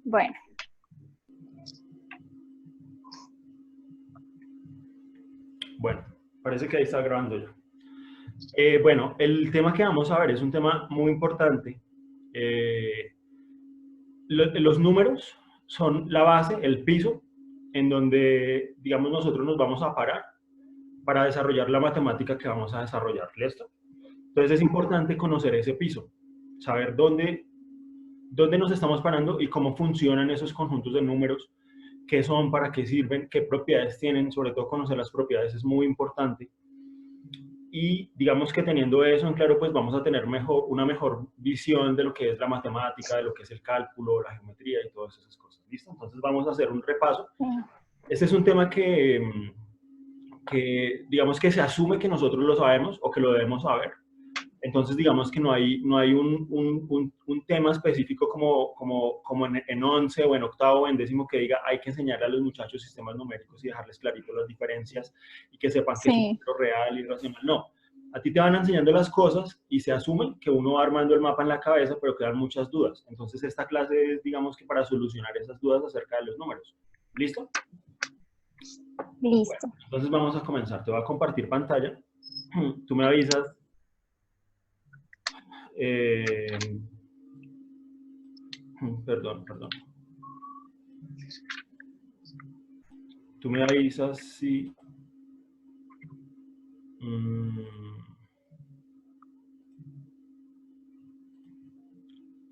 Bueno. Bueno, parece que ahí está grabando ya. Bueno, el tema que vamos a ver es un tema muy importante. Los números son la base, el piso, en donde, digamos, nosotros nos vamos a parar para desarrollar la matemática que vamos a desarrollar. ¿Listo? Entonces es importante conocer ese piso, saber dónde nos estamos parando y cómo funcionan esos conjuntos de números, qué son, para qué sirven, qué propiedades tienen. Sobre todo conocer las propiedades es muy importante. Y digamos que teniendo eso en claro, pues vamos a tener una mejor visión de lo que es la matemática, de lo que es el cálculo, la geometría y todas esas cosas. ¿Listo? Entonces vamos a hacer un repaso. Este es un tema que digamos que se asume que nosotros lo sabemos o que lo debemos saber. Entonces, digamos que no hay un tema específico como en 11 o en octavo o en décimo que diga hay que enseñarle a los muchachos sistemas numéricos y dejarles clarito las diferencias y que sepan que es un número real y irracional. No, a ti te van enseñando las cosas y se asume que uno va armando el mapa en la cabeza, pero quedan muchas dudas. Entonces, esta clase es, digamos que para solucionar esas dudas acerca de los números. ¿Listo? Listo. Bueno, entonces vamos a comenzar. Te voy a compartir pantalla. Tú me avisas. Perdón. Tú me avisas si...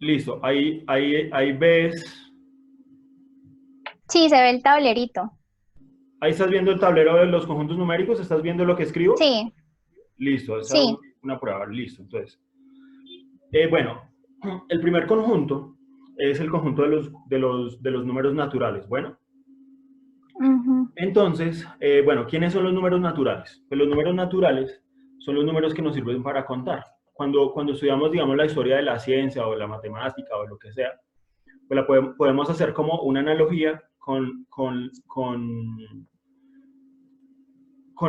Listo, ahí ves... Sí, se ve el tablerito. Ahí estás viendo el tablero de los conjuntos numéricos, ¿estás viendo lo que escribo? Sí. Listo, esa Sí. es una prueba, listo. Entonces, bueno, el primer conjunto es el conjunto de los números naturales. Bueno, entonces, bueno, ¿quiénes son los números naturales? Pues los números naturales son los números que nos sirven para contar. Cuando estudiamos, digamos, la historia de la ciencia o la matemática o lo que sea, pues podemos hacer como una analogía con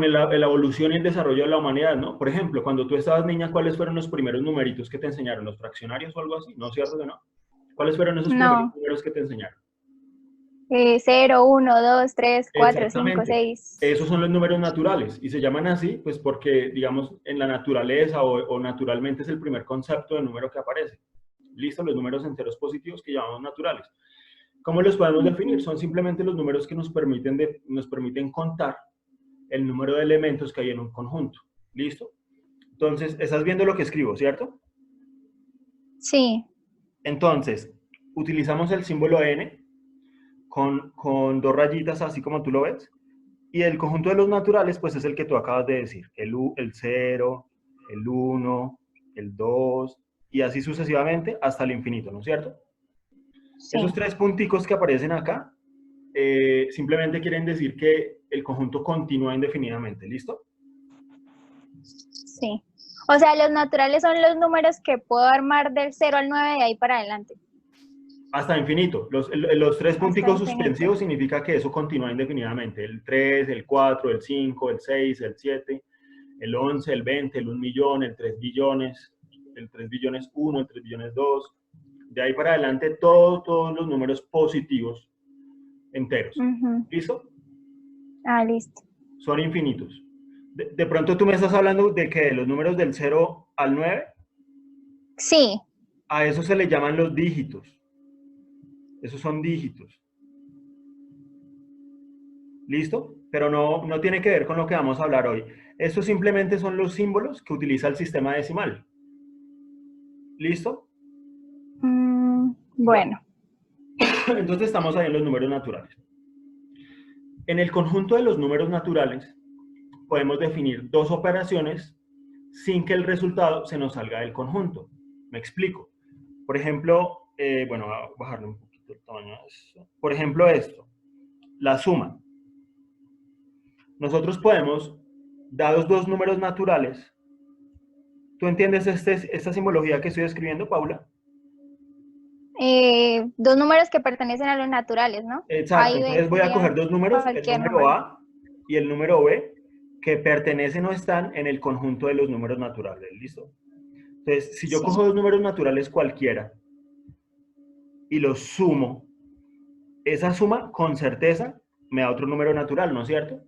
la evolución y el desarrollo de la humanidad, ¿no? Por ejemplo, cuando tú estabas niña, ¿cuáles fueron los primeros numeritos que te enseñaron? ¿Los fraccionarios o algo así? ¿No es cierto que no? ¿Cuáles fueron esos primeros números que te enseñaron? 0, 1, 2, 3, 4, 5, Exactamente. 6. Esos son los números naturales y se llaman así, pues porque, digamos, en la naturaleza o naturalmente es el primer concepto de número que aparece. ¿Listo? Los números enteros positivos que llamamos naturales. ¿Cómo los podemos definir? Son simplemente los números que nos permiten contar el número de elementos que hay en un conjunto. ¿Listo? Entonces, estás viendo lo que escribo, ¿cierto? Sí. Entonces, utilizamos el símbolo n con dos rayitas, así como tú lo ves. Y el conjunto de los naturales, pues es el que tú acabas de decir. El 0, el 1, el 2, y así sucesivamente hasta el infinito, ¿no es cierto? Sí. Esos tres punticos que aparecen acá, simplemente quieren decir que el conjunto continúa indefinidamente, ¿listo? Sí. O sea, los naturales son los números que puedo armar del 0 al 9 de ahí para adelante. Hasta infinito. Los tres punticos suspensivos significa que eso continúa indefinidamente. El 3, el 4, el 5, el 6, el 7, el 11, el 20, el 1 millón, el 3 billones, el 3 billones 1, el 3 billones 2. De ahí para adelante todos los números positivos enteros. ¿Listo? Ah, listo. Son infinitos. De pronto tú me estás hablando de que los números del 0 al 9. Sí. A eso se le llaman los dígitos. Esos son dígitos. ¿Listo? Pero no tiene que ver con lo que vamos a hablar hoy. Estos simplemente son los símbolos que utiliza el sistema decimal. ¿Listo? Bueno. Entonces estamos ahí en los números naturales. En el conjunto de los números naturales podemos definir dos operaciones sin que el resultado se nos salga del conjunto. Me explico. Por ejemplo, bueno, voy a bajarle un poquito el tamaño a esto. Por ejemplo, esto, la suma. Nosotros podemos, dados dos números naturales, ¿tú entiendes esta simbología que estoy escribiendo, Paula? Dos números que pertenecen a los naturales, ¿no? Exacto, entonces voy a coger dos números, el número A y el número B, que pertenecen o están en el conjunto de los números naturales, ¿listo? Entonces, si yo cojo dos números naturales cualquiera y los sumo, esa suma con certeza me da otro número natural, ¿no es cierto?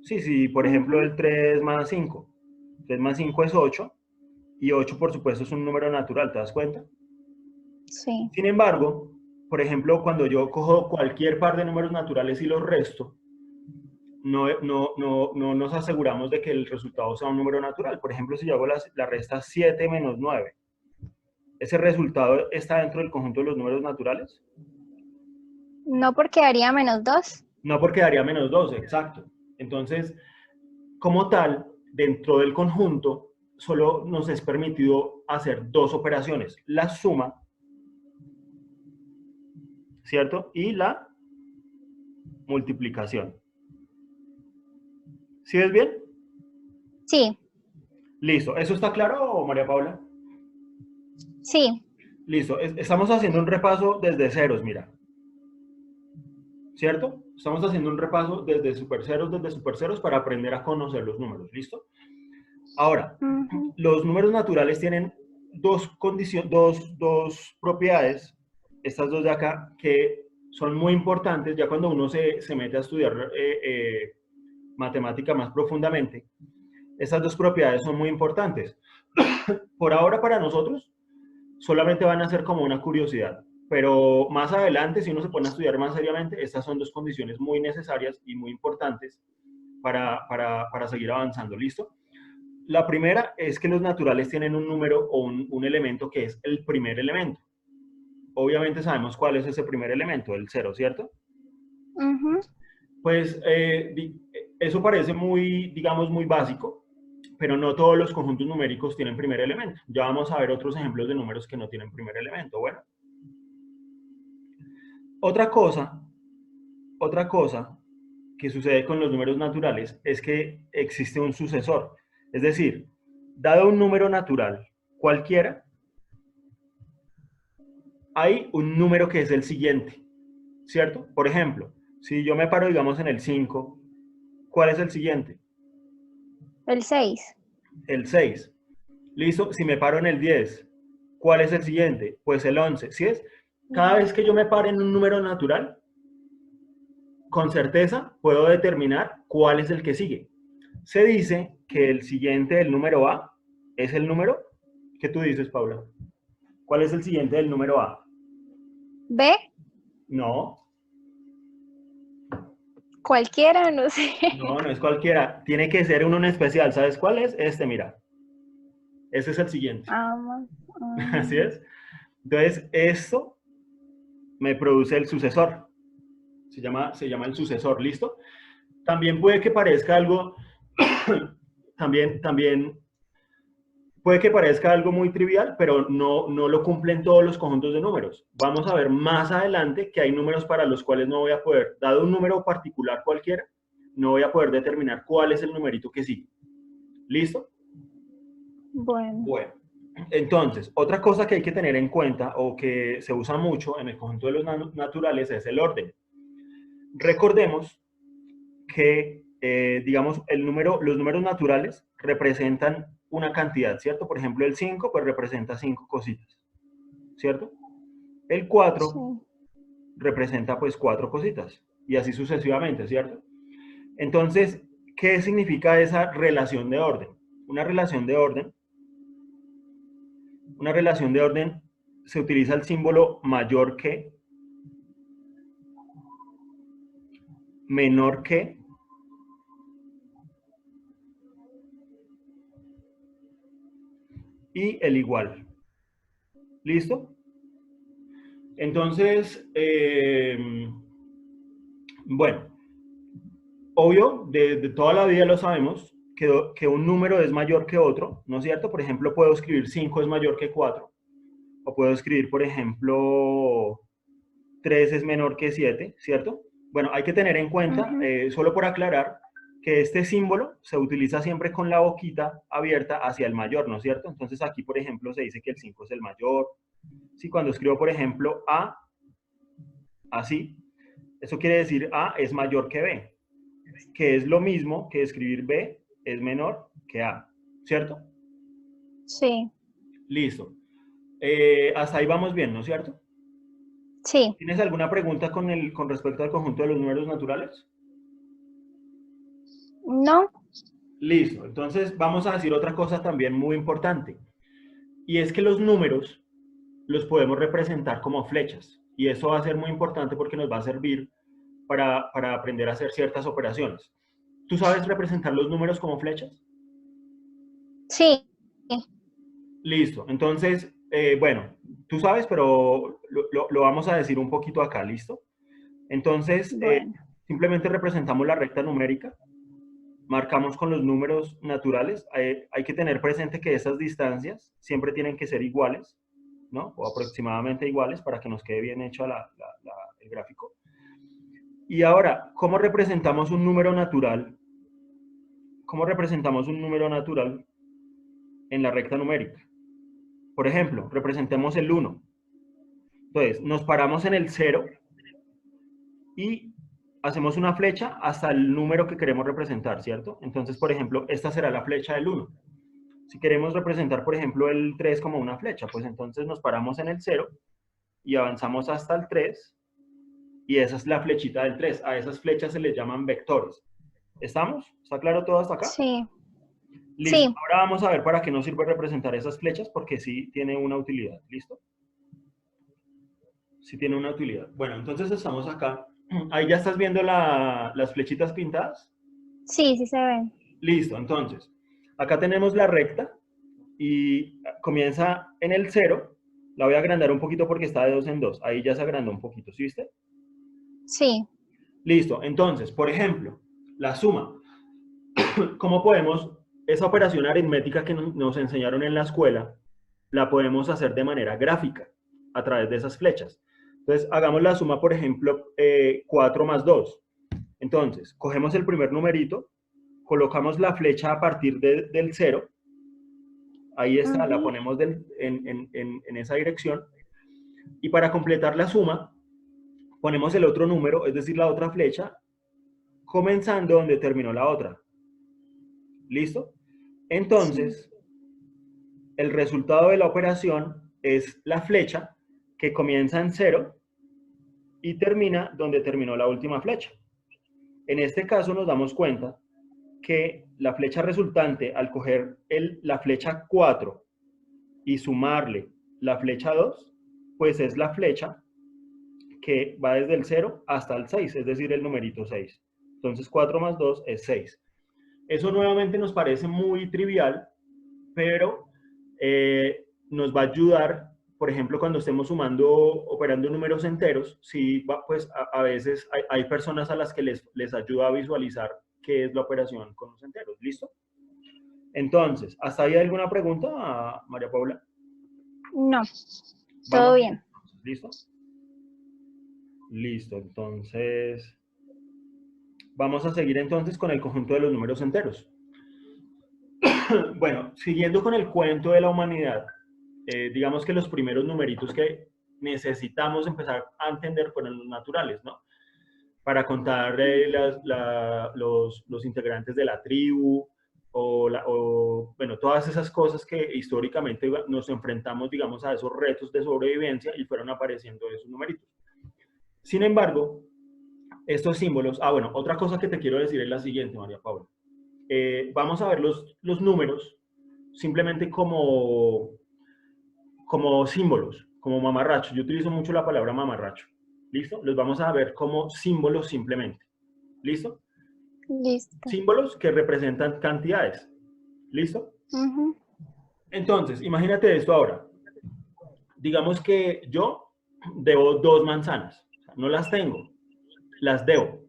Sí, sí, por ejemplo, el 3 más 5. 3 más 5 es 8, y 8, por supuesto, es un número natural, ¿te das cuenta? Sí. Sin embargo, por ejemplo, cuando yo cojo cualquier par de números naturales y los resto, no nos aseguramos de que el resultado sea un número natural. Por ejemplo, si yo hago la resta 7 menos 9, ¿ese resultado está dentro del conjunto de los números naturales? No, porque daría -2. No, porque daría -2, exacto. Entonces, como tal, dentro del conjunto, solo nos es permitido hacer dos operaciones: la suma, ¿cierto? Y la multiplicación. ¿Sí ves bien? Sí, Listo. ¿Eso está claro, María Paula? sí. Listo. Estamos haciendo un repaso desde ceros, mira. ¿Cierto? Estamos haciendo un repaso desde super ceros para aprender a conocer los números. ¿Listo? Ahora, Ujú. los números naturales tienen dos propiedades, estas dos de acá, que son muy importantes ya cuando uno se mete a estudiar matemática más profundamente. Estas dos propiedades son muy importantes. Por ahora, para nosotros, solamente van a ser como una curiosidad, pero más adelante, si uno se pone a estudiar más seriamente, estas son dos condiciones muy necesarias y muy importantes para seguir avanzando. ¿Listo? La primera es que los naturales tienen un número o un elemento que es el primer elemento. Obviamente sabemos cuál es ese primer elemento, el cero, ¿cierto? Ujú. Pues eso parece muy, digamos, muy básico, pero no todos los conjuntos numéricos tienen primer elemento. Ya vamos a ver otros ejemplos de números que no tienen primer elemento. Bueno, otra cosa, otra cosa que sucede con los números naturales es que existe un sucesor. Es decir, dado un número natural cualquiera, hay un número que es el siguiente, ¿cierto? Por ejemplo, si yo me paro, digamos, en el 5, ¿cuál es el siguiente? El 6. El 6. ¿Listo? Si me paro en el 10, ¿cuál es el siguiente? Pues el 11. ¿Sí es? Cada vez que yo me pare en un número natural, con certeza puedo determinar cuál es el que sigue. Se dice que el siguiente del número A es el número. ¿Qué tú dices, Paula? ¿Cuál es el siguiente del número A? ¿B? No, Cualquiera, no sé. no es cualquiera. Tiene que ser uno en especial. ¿Sabes cuál es? Este, mira. Ese es el siguiente. Ah, Así es. Entonces, esto me produce el sucesor. Se llama el sucesor, ¿listo? También puede que parezca algo, también puede que parezca algo muy trivial, pero no lo cumplen todos los conjuntos de números. Vamos a ver más adelante que hay números para los cuales no voy a poder, dado un número particular cualquiera, no voy a poder determinar cuál es el numerito que sigue. ¿Listo? bueno. Bueno, entonces, otra cosa que hay que tener en cuenta o que se usa mucho en el conjunto de los naturales es el orden. Recordemos que, digamos, los números naturales representan una cantidad, ¿cierto? Por ejemplo, el 5, pues representa 5 cositas, ¿cierto? El 4 Sí. representa pues 4 cositas, y así sucesivamente, ¿cierto? Entonces, ¿qué significa esa relación de orden? Una relación de orden, una relación de orden se utiliza el símbolo mayor que, menor que y el igual. ¿Listo? Entonces, bueno, obvio, de toda la vida lo sabemos, que un número es mayor que otro, ¿no es cierto? Por ejemplo, puedo escribir 5 es mayor que 4, o puedo escribir, por ejemplo, 3 es menor que 7, ¿cierto? Bueno, hay que tener en cuenta, Ujú. solo por aclarar, que este símbolo se utiliza siempre con la boquita abierta hacia el mayor, ¿no es cierto? Entonces aquí, por ejemplo, se dice que el 5 es el mayor. Si cuando escribo, por ejemplo, A, así, eso quiere decir A es mayor que B, que es lo mismo que escribir B es menor que A, ¿cierto? Sí. Listo. Hasta ahí vamos bien, ¿no es cierto? Sí. ¿Tienes alguna pregunta con respecto al conjunto de los números naturales? No. Listo. Entonces vamos a decir otra cosa también muy importante. Y es que los números los podemos representar como flechas. Y eso va a ser muy importante porque nos va a servir para aprender a hacer ciertas operaciones. ¿Tú sabes representar los números como flechas? Sí. Listo. Entonces, bueno, tú sabes, pero lo vamos a decir un poquito acá, ¿listo? Entonces, Bueno. simplemente representamos la recta numérica, marcamos con los números naturales. Hay que tener presente que esas distancias siempre tienen que ser iguales, ¿no? O aproximadamente iguales para que nos quede bien hecho el gráfico. Y ahora, ¿cómo representamos un número natural? ¿Cómo representamos un número natural en la recta numérica? Por ejemplo, representemos el 1. Entonces, nos paramos en el 0 y hacemos una flecha hasta el número que queremos representar, ¿cierto? Entonces, por ejemplo, esta será la flecha del 1. Si queremos representar, por ejemplo, el 3 como una flecha, pues entonces nos paramos en el 0 y avanzamos hasta el 3 y esa es la flechita del 3. A esas flechas se les llaman vectores. ¿Estamos? ¿Está claro todo hasta acá? Sí. Listo. Sí. Ahora vamos a ver para qué nos sirve representar esas flechas, porque sí tiene una utilidad. ¿Listo? Sí tiene una utilidad. Bueno, entonces estamos acá. Ahí ya estás viendo las flechitas pintadas. Sí, sí se ven. Listo, entonces, acá tenemos la recta y comienza en el 0. La voy a agrandar un poquito porque está de 2 en 2. Ahí ya se agrandó un poquito, ¿sí viste? Sí. Listo, entonces, por ejemplo, la suma. ¿Cómo podemos, esa operación aritmética que nos enseñaron en la escuela, la podemos hacer de manera gráfica a través de esas flechas? Entonces, hagamos la suma, por ejemplo, 4 más 2. Entonces, cogemos el primer numerito, colocamos la flecha a partir del 0, ahí está, la ponemos en esa dirección, y para completar la suma, ponemos el otro número, es decir, la otra flecha, comenzando donde terminó la otra. ¿Listo? Sí. Entonces, el resultado de la operación es la flecha que comienza en 0 y termina donde terminó la última flecha. En este caso nos damos cuenta que la flecha resultante, al coger la flecha 4 y sumarle la flecha 2, pues es la flecha que va desde el 0 hasta el 6, es decir, el numerito 6. Entonces 4 más 2 es 6. Eso nuevamente nos parece muy trivial, pero nos va a ayudar, por ejemplo, cuando estemos sumando, operando números enteros, sí, pues a veces hay personas a las que les ayuda a visualizar qué es la operación con los enteros. ¿Listo? Entonces, ¿hasta ahí hay alguna pregunta, María Paula? No. Todo ¿Vamos bien? bien. ¿Listo? Listo, entonces vamos a seguir entonces con el conjunto de los números enteros. Bueno, siguiendo con el cuento de la humanidad, digamos que los primeros numeritos que necesitamos empezar a entender fueron los naturales, ¿no? Para contar los integrantes de la tribu bueno, todas esas cosas que históricamente nos enfrentamos, digamos, a esos retos de sobrevivencia y fueron apareciendo esos numeritos. Sin embargo, estos símbolos, bueno, otra cosa que te quiero decir es la siguiente, María Paula. Vamos a ver los números simplemente como símbolos, como mamarracho. Yo utilizo mucho la palabra mamarracho. ¿Listo? Los vamos a ver como símbolos simplemente. ¿Listo? Listo. Símbolos que representan cantidades. ¿Listo? Entonces, imagínate esto ahora. Digamos que yo debo 2 manzanas. No las tengo, las debo.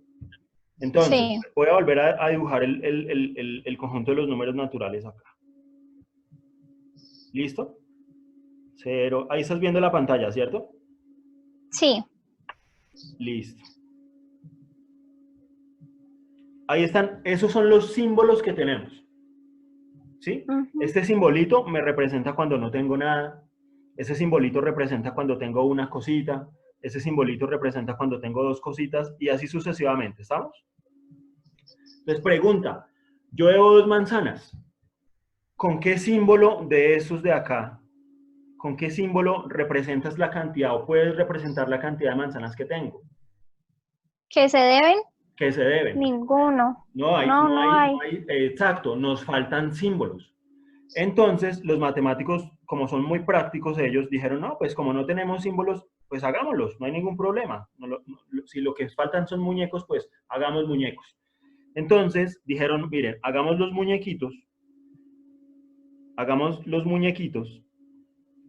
Entonces, Sí. voy a volver a dibujar el conjunto de los números naturales acá. ¿Listo? 0. Ahí estás viendo la pantalla, ¿cierto? Sí. Listo. Ahí están, esos son los símbolos que tenemos. ¿Sí? Este simbolito me representa cuando no tengo nada. Ese simbolito representa cuando tengo una cosita. Ese simbolito representa cuando tengo 2 cositas y así sucesivamente. ¿Estamos? Entonces pregunta, yo debo 2 manzanas. ¿Con qué símbolo de esos de acá ¿con qué símbolo representas la cantidad o puedes representar la cantidad de manzanas que tengo? ¿Que se deben? ¿Qué se deben? Ninguno. No hay, No, no no hay, hay. no hay, exacto, nos faltan símbolos. Entonces, los matemáticos, como son muy prácticos, ellos dijeron, no, pues como no tenemos símbolos, pues hagámoslos, no hay ningún problema. Si lo que faltan son muñecos, pues hagamos muñecos. Entonces, dijeron, miren, hagamos los muñequitos,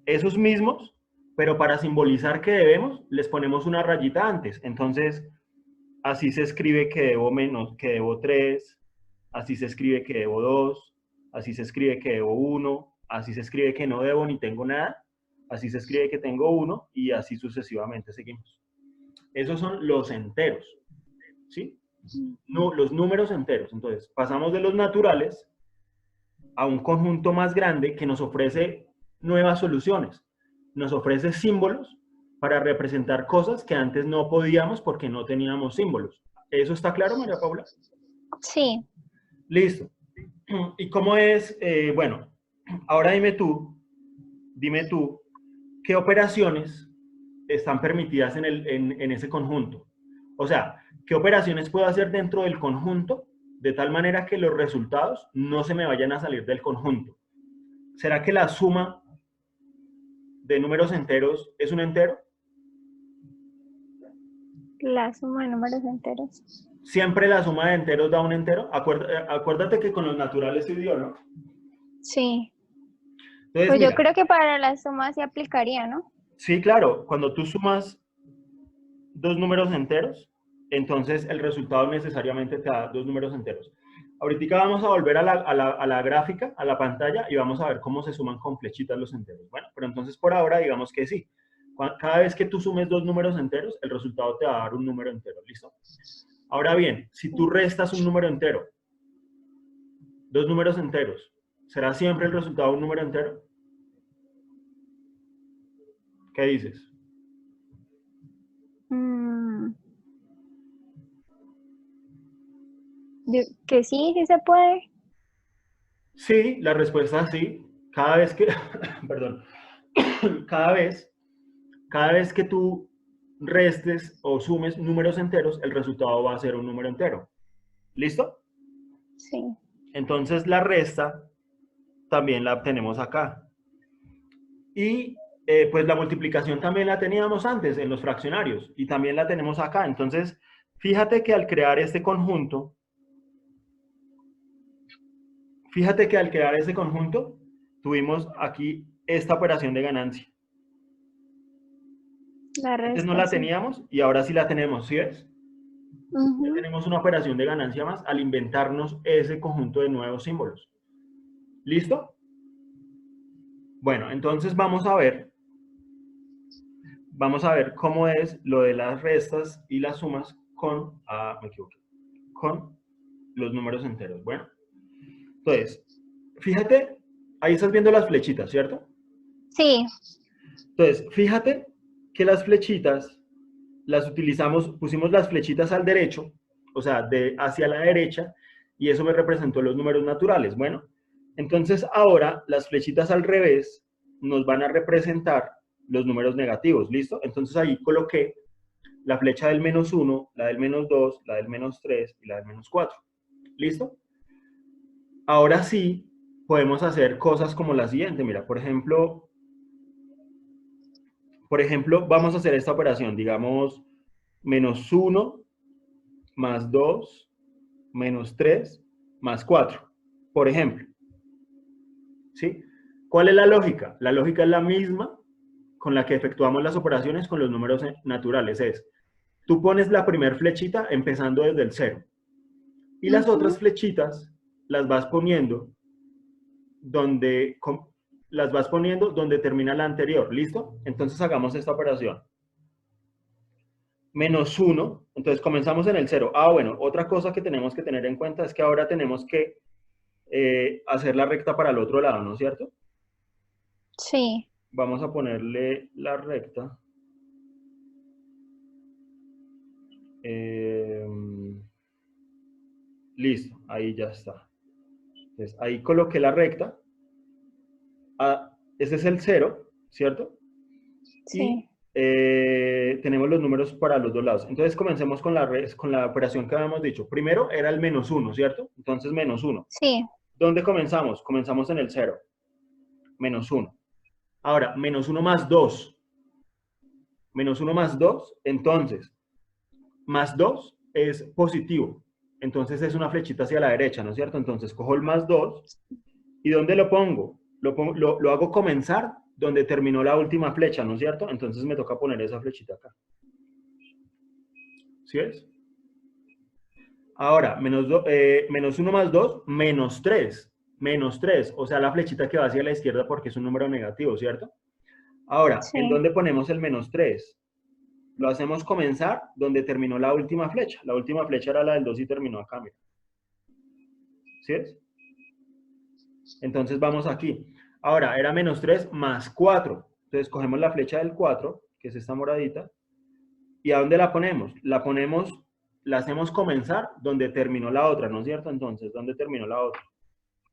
esos mismos, pero para simbolizar que debemos, les ponemos una rayita antes. Entonces, así se escribe que debo menos, que debo 3, así se escribe que debo 2, así se escribe que debo 1, así se escribe que no debo ni tengo nada, así se escribe que tengo 1 y así sucesivamente seguimos. Esos son los enteros, ¿sí? No, los números enteros. Entonces, pasamos de los naturales a un conjunto más grande que nos ofrece nuevas soluciones, nos ofrece símbolos para representar cosas que antes no podíamos porque no teníamos símbolos. ¿Eso está claro, María Paula? Sí. Listo. ¿Y cómo es? Bueno, ahora dime tú, ¿qué operaciones están permitidas en ese conjunto? O sea, ¿qué operaciones puedo hacer dentro del conjunto de tal manera que los resultados no se me vayan a salir del conjunto? ¿Será que la suma de números enteros es un entero? La suma de números enteros. ¿Siempre la suma de enteros da un entero? Acuérdate que con los naturales se dio, ¿no? Sí. Entonces, Pues yo mira, creo que para la suma sí aplicaría, ¿no? sí, claro, cuando tú sumas dos números enteros, entonces el resultado necesariamente te da dos números enteros. Ahorita vamos a volver a la gráfica, a la pantalla, y vamos a ver cómo se suman con flechitas los enteros. Bueno, pero entonces por ahora digamos que sí. Cada vez que tú sumes dos números enteros, el resultado te va a dar un número entero, ¿listo? Ahora bien, si tú restas un número entero, dos números enteros, ¿será siempre el resultado un número entero? ¿Qué dices? Mm, que sí, sí se puede. Sí, la respuesta es sí. Cada vez que, perdón, cada vez, cada vez que tú restes o sumes números enteros, el resultado va a ser un número entero. ¿Listo? Sí. Entonces la resta también la obtenemos acá. Y pues la multiplicación también la teníamos antes en los fraccionarios y también la tenemos acá. Entonces, fíjate que al crear este conjunto, tuvimos aquí esta operación de ganancia. La Antes no resta, la sí. teníamos y ahora sí la tenemos, ¿sí ves? Ya Ujú. tenemos una operación de ganancia más al inventarnos ese conjunto de nuevos símbolos. ¿Listo? Bueno, entonces vamos a ver cómo es lo de las restas y las sumas con, me equivoqué, con los números enteros. Bueno, entonces, fíjate, ahí estás viendo las flechitas, ¿cierto? Sí. Entonces, fíjate que las flechitas las utilizamos, pusimos las flechitas al derecho, o sea, hacia la derecha, y eso me representó los números naturales. Bueno, entonces ahora las flechitas al revés nos van a representar los números negativos, ¿listo? Entonces ahí coloqué la flecha del -1, la del -2, la del -3 y la del -4. ¿Listo? Ahora sí podemos hacer cosas como la siguiente. Mira, por ejemplo, vamos a hacer esta operación, digamos, -1 más 2 -3 más 4, por ejemplo. ¿Sí? ¿Cuál es la lógica? La lógica es la misma con la que efectuamos las operaciones con los números naturales. Tú pones la primera flechita empezando desde el 0 y las otras Ujú. flechitas las vas poniendo donde, termina la anterior. ¿Listo? Entonces hagamos esta operación. -1, entonces comenzamos en el 0. Bueno, otra cosa que tenemos que tener en cuenta es que ahora tenemos que hacer la recta para el otro lado, ¿no es cierto? Sí. Vamos a ponerle la recta. Eh, listo, ahí ya está. Entonces, ahí coloqué la recta. Ese es el 0, ¿cierto? Sí. Y tenemos los números para los dos lados. Entonces comencemos con la operación que habíamos dicho. Primero era el -1, ¿cierto? Entonces -1. Sí. ¿Dónde comenzamos? Comenzamos en el 0. -1. Ahora, -1 más 2. -1 más 2, entonces, más 2 es positivo. Entonces es una flechita hacia la derecha, ¿no es cierto? Entonces cojo el más 2. ¿Y dónde lo pongo? Lo hago comenzar donde terminó la última flecha, ¿no es cierto? Entonces me toca poner esa flechita acá. ¿Sí ves? Ahora, -1 más 2, -3. -3, o sea, la flechita que va hacia la izquierda porque es un número negativo, ¿cierto? Ahora, ¿en Sí. dónde ponemos el -3? Lo hacemos comenzar donde terminó la última flecha. La última flecha era la del 2 y terminó acá, mira. ¿Sí ves? Entonces vamos aquí. Ahora, era -3 más 4. Entonces cogemos la flecha del 4, que es esta moradita, ¿y a dónde la ponemos? La hacemos comenzar donde terminó la otra, ¿no es cierto? Entonces, ¿dónde terminó la otra?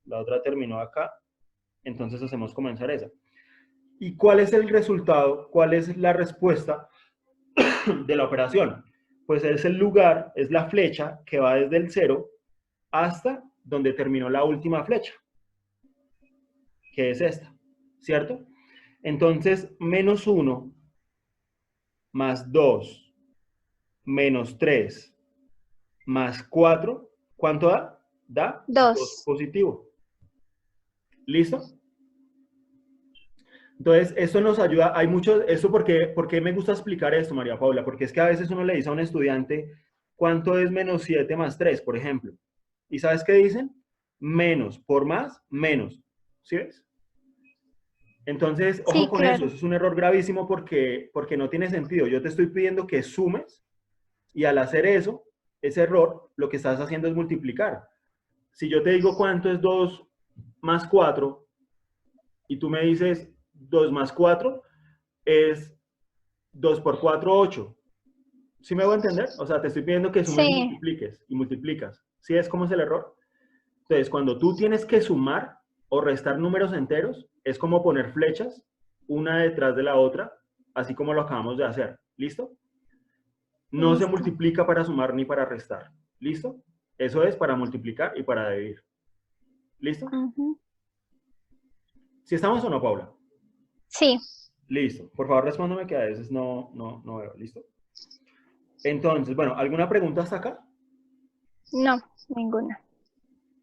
La otra terminó acá, entonces hacemos comenzar esa. ¿Y cuál es el resultado? ¿Cuál es la respuesta de la operación? Pues es el lugar, es la flecha que va desde el 0 hasta donde terminó la última flecha, que es esta, ¿cierto? Entonces, -1 más 2 menos 3 más 4, ¿cuánto da? Da 2 2. positivo. ¿Listo? Entonces, esto nos ayuda, hay mucho, esto por qué me gusta explicar esto, María Paula, porque es que a veces uno le dice a un estudiante, ¿cuánto es -7 más 3, por ejemplo? ¿Y sabes qué dicen? Menos por más, menos. ¿Sí ves? Entonces, ojo Sí, con eso claro. es un error gravísimo porque no tiene sentido. Yo te estoy pidiendo que sumes y al hacer eso, ese error, lo que estás haciendo es multiplicar. Si yo te digo cuánto es 2 más 4 y tú me dices 2 más 4 es 2 por 4, 8. ¿Sí me voy a entender? O sea, te estoy pidiendo que sumes y Sí. multipliques y multiplicas. ¿Sí es cómo es el error? Entonces, cuando tú tienes que sumar o restar números enteros, es como poner flechas una detrás de la otra, así como lo acabamos de hacer. ¿Listo? No se Listo. multiplica para sumar ni para restar. ¿Listo? Eso es para multiplicar y para dividir. ¿Listo? Ujú. ¿Si estamos o no, Paula? Sí. Listo. Por favor, respóndeme que a veces no veo. ¿Listo? Entonces, bueno, ¿alguna pregunta hasta acá? No, ninguna.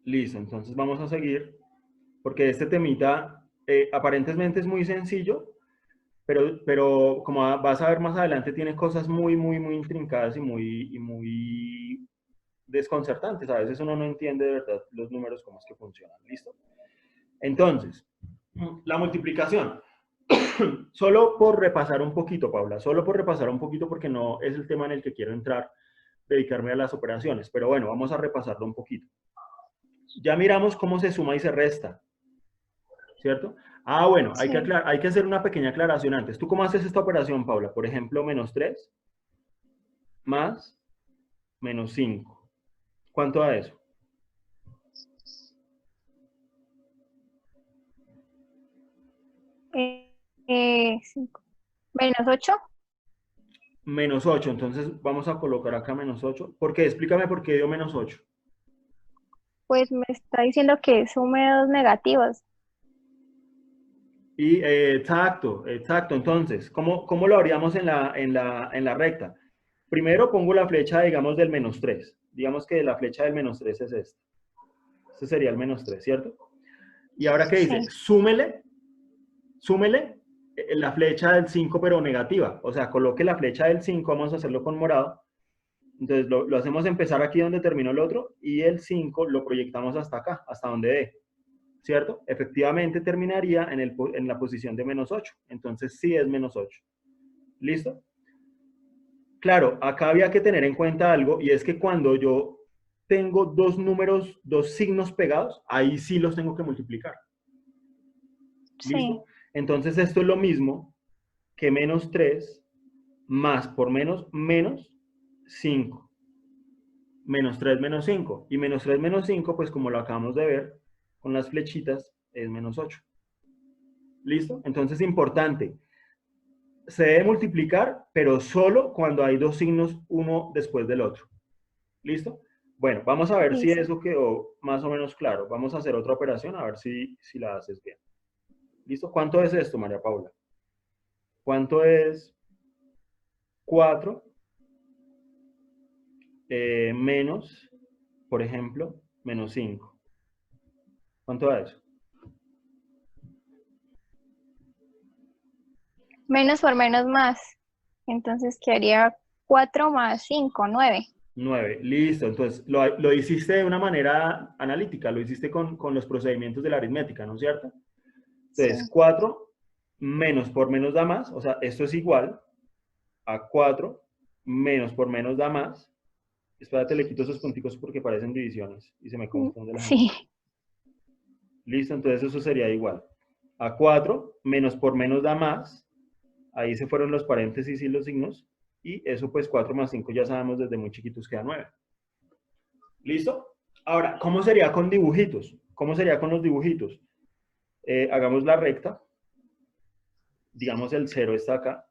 Listo. Entonces vamos a seguir porque este temita aparentemente es muy sencillo, pero como vas a ver más adelante, tiene cosas muy intrincadas y muy desconcertantes. A veces uno no entiende de verdad los números, cómo es que funcionan. ¿Listo? Entonces, la multiplicación. Solo por repasar un poquito, Paula, solo por repasar un poquito porque no es el tema en el que quiero entrar, dedicarme a las operaciones, pero bueno, vamos a repasarlo un poquito. Ya miramos cómo se suma y se resta, ¿cierto? Ah, bueno, Sí. hay que hacer una pequeña aclaración antes. ¿Tú cómo haces esta operación, Paula? Por ejemplo, -3 más -5. ¿Cuánto da eso? 5. -8. -8. Entonces vamos a colocar acá -8. ¿Por qué? Explícame por qué dio -8. Pues me está diciendo que sume dos negativos. Y exacto. Entonces, ¿cómo lo haríamos en la recta? Primero pongo la flecha, digamos, del -3. Digamos que la flecha del -3 es esta. Este sería el -3, ¿cierto? Y ahora, ¿qué dice? Sí. Súmele la flecha del 5, pero negativa. O sea, coloque la flecha del 5, vamos a hacerlo con morado. Entonces, lo hacemos empezar aquí donde terminó el otro, y el 5 lo proyectamos hasta acá, hasta donde dé. ¿Cierto? Efectivamente terminaría en la posición de -8. Entonces sí es -8. ¿Listo? Claro, acá había que tener en cuenta algo, y es que cuando yo tengo dos números, dos signos pegados, ahí sí los tengo que multiplicar. Sí. ¿Listo? Entonces esto es lo mismo que -3 más por menos 5. -3 menos 5. Y -3 menos 5, pues como lo acabamos de ver, con las flechitas, es -8. ¿Listo? Entonces, importante. Se debe multiplicar, pero solo cuando hay dos signos uno después del otro. ¿Listo? Bueno, vamos a ver si Listo. eso quedó más o menos claro. Vamos a hacer otra operación a ver si la haces bien. ¿Listo? ¿Cuánto es esto, María Paula? ¿Cuánto es 4 menos, por ejemplo, menos 5? ¿Cuánto da eso? Menos por menos más. Entonces quedaría 4 más 5, 9. 9. Listo. Entonces, lo hiciste de una manera analítica, lo hiciste con los procedimientos de la aritmética, ¿no es cierto? Entonces, Sí. 4 menos por menos da más, o sea, esto es igual a 4 menos por menos da más. Espérate, le quito esos punticos porque parecen divisiones y se me confunde la gente. Sí. Listo, entonces eso sería igual a 4 menos por menos da más. Ahí se fueron los paréntesis y los signos. Y eso pues 4 más 5 ya sabemos desde muy chiquitos queda 9. ¿Listo? Ahora, ¿cómo sería con dibujitos? ¿Cómo sería con los dibujitos? Hagamos la recta. Digamos el 0 está acá.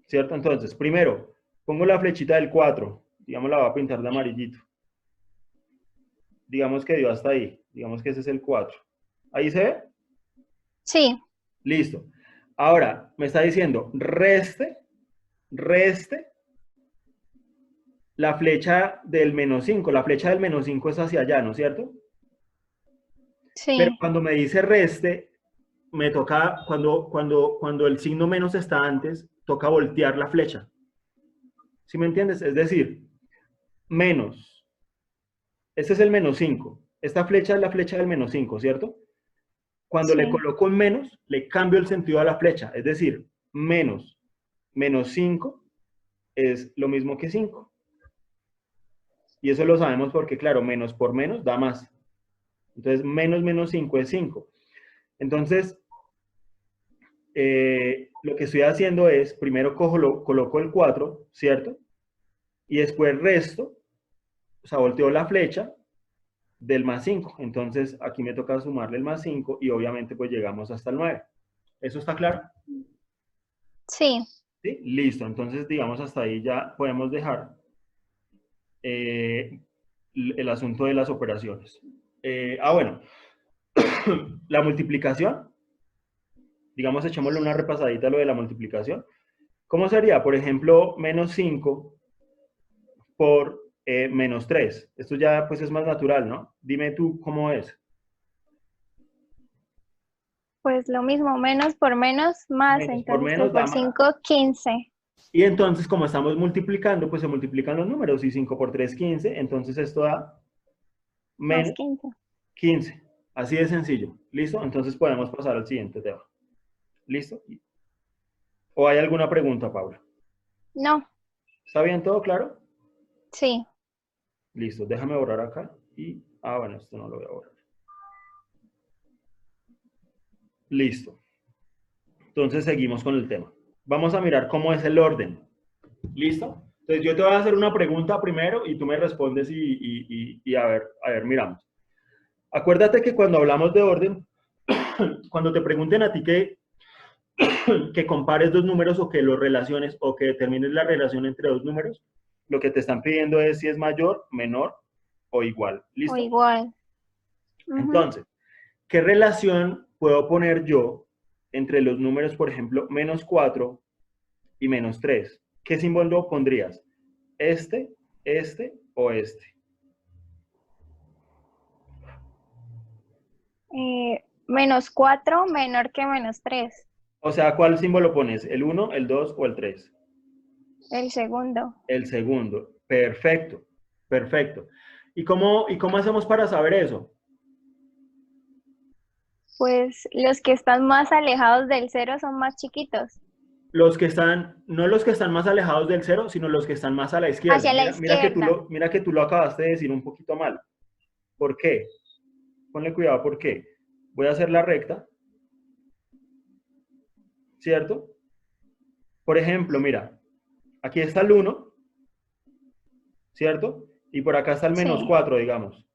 ¿Cierto? Entonces, primero, pongo la flechita del 4. Digamos la voy a pintar de amarillito. Digamos que dio hasta ahí. Digamos que ese es el 4. ¿Ahí se ve? Sí. Listo. Ahora, me está diciendo, reste la flecha del menos 5. La flecha del menos 5 es hacia allá, ¿no es cierto? Pero Sí. cuando me dice reste, me toca, cuando el signo menos está antes, toca voltear la flecha. ¿Sí me entiendes? Es decir, menos. Este es el menos 5. Esta flecha es la flecha del menos 5, ¿cierto? Cuando le Sí. coloco un menos, le cambio el sentido a la flecha. Es decir, menos 5 es lo mismo que 5. Y eso lo sabemos porque, claro, menos por menos da más. Entonces, menos 5 es 5. Entonces, lo que estoy haciendo es, primero coloco el 4, ¿cierto? Y después resto, o sea, volteo la flecha del más 5. Entonces, aquí me toca sumarle el más 5 y obviamente pues llegamos hasta el 9. ¿Eso está claro? Sí. ¿Sí? Listo. Entonces, digamos, hasta ahí ya podemos dejar el asunto de las operaciones. Bueno, la multiplicación, digamos, echémosle una repasadita a lo de la multiplicación. ¿Cómo sería? Por ejemplo, menos 5 por menos 3. Esto ya pues es más natural, ¿no? Dime tú cómo es. Pues lo mismo, menos por menos más. Menos por Entonces 3 menos da por más. 5, 15. Y entonces, como estamos multiplicando, pues se multiplican los números. Y 5 por 3, 15. Entonces esto da Más menos 15. 15. Así de sencillo. ¿Listo? Entonces podemos pasar al siguiente tema. ¿Listo? ¿O hay alguna pregunta, Paula? No. ¿Está bien todo claro? Sí. Listo. Déjame borrar acá. Y, bueno, esto no lo voy a borrar. Listo. Entonces seguimos con el tema. Vamos a mirar cómo es el orden. ¿Listo? Entonces yo te voy a hacer una pregunta primero y tú me respondes y a ver, miramos. Acuérdate que cuando hablamos de orden, cuando te pregunten a ti que compares dos números o que los relaciones o que determines la relación entre dos números, lo que te están pidiendo es si es mayor, menor o igual. O ¿Listo? igual. Ujú. Entonces, ¿qué relación puedo poner yo entre los números, por ejemplo, menos 4 y menos 3? ¿Qué símbolo pondrías? ¿Este o este? Menos 4 menor que menos 3. O sea, ¿cuál símbolo pones? ¿El 1, el 2 o el 3? El segundo. El segundo. Perfecto, perfecto. ¿Y cómo hacemos para saber eso? Pues los que están más alejados del cero son más chiquitos. No los que están más alejados del cero, sino los que están más a la izquierda. Hacia la Mira, izquierda. mira que tú lo acabaste de decir un poquito mal. ¿Por qué? Ponle cuidado, ¿por qué? Voy a hacer la recta, ¿cierto? Por ejemplo, mira, aquí está el 1, ¿cierto? Y por acá está el menos Sí. 4, digamos.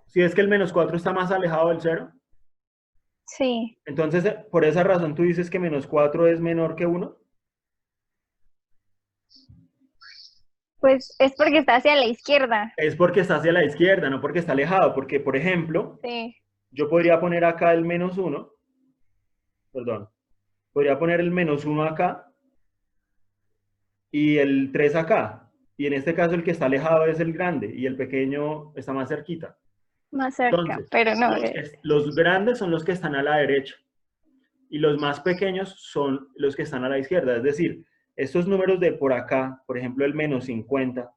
Si es que el menos 4 está más alejado del cero, Sí, Entonces, por esa razón tú dices que -4 es menor que 1. pues es porque está hacia la izquierda. Es porque está hacia la izquierda, no porque está alejado. Porque, por ejemplo, Sí, yo podría poner acá el -1, perdón, podría poner el -1 acá y el 3 acá. Y en este caso el que está alejado es el grande y el pequeño está más cerquita. más cerca, Entonces, pero no. los grandes son los que están a la derecha y los más pequeños son los que están a la izquierda. Es decir, estos números de por acá, por ejemplo el -50,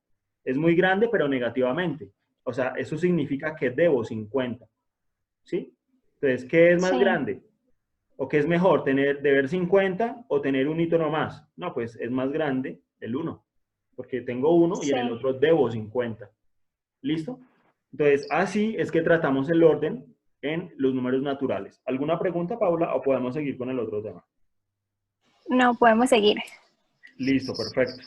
es muy grande pero negativamente. O sea, eso significa que debo 50. ¿Sí? Entonces, ¿qué es más Sí, grande? ¿O qué es mejor, deber 50 o tener un hito nomás? No, pues es más grande el 1, porque tengo 1 y en el sí. otro debo 50. ¿Listo? Entonces, así es que tratamos el orden en los números naturales. ¿Alguna pregunta, Paula, o podemos seguir con el otro tema? No podemos seguir. Listo, perfecto.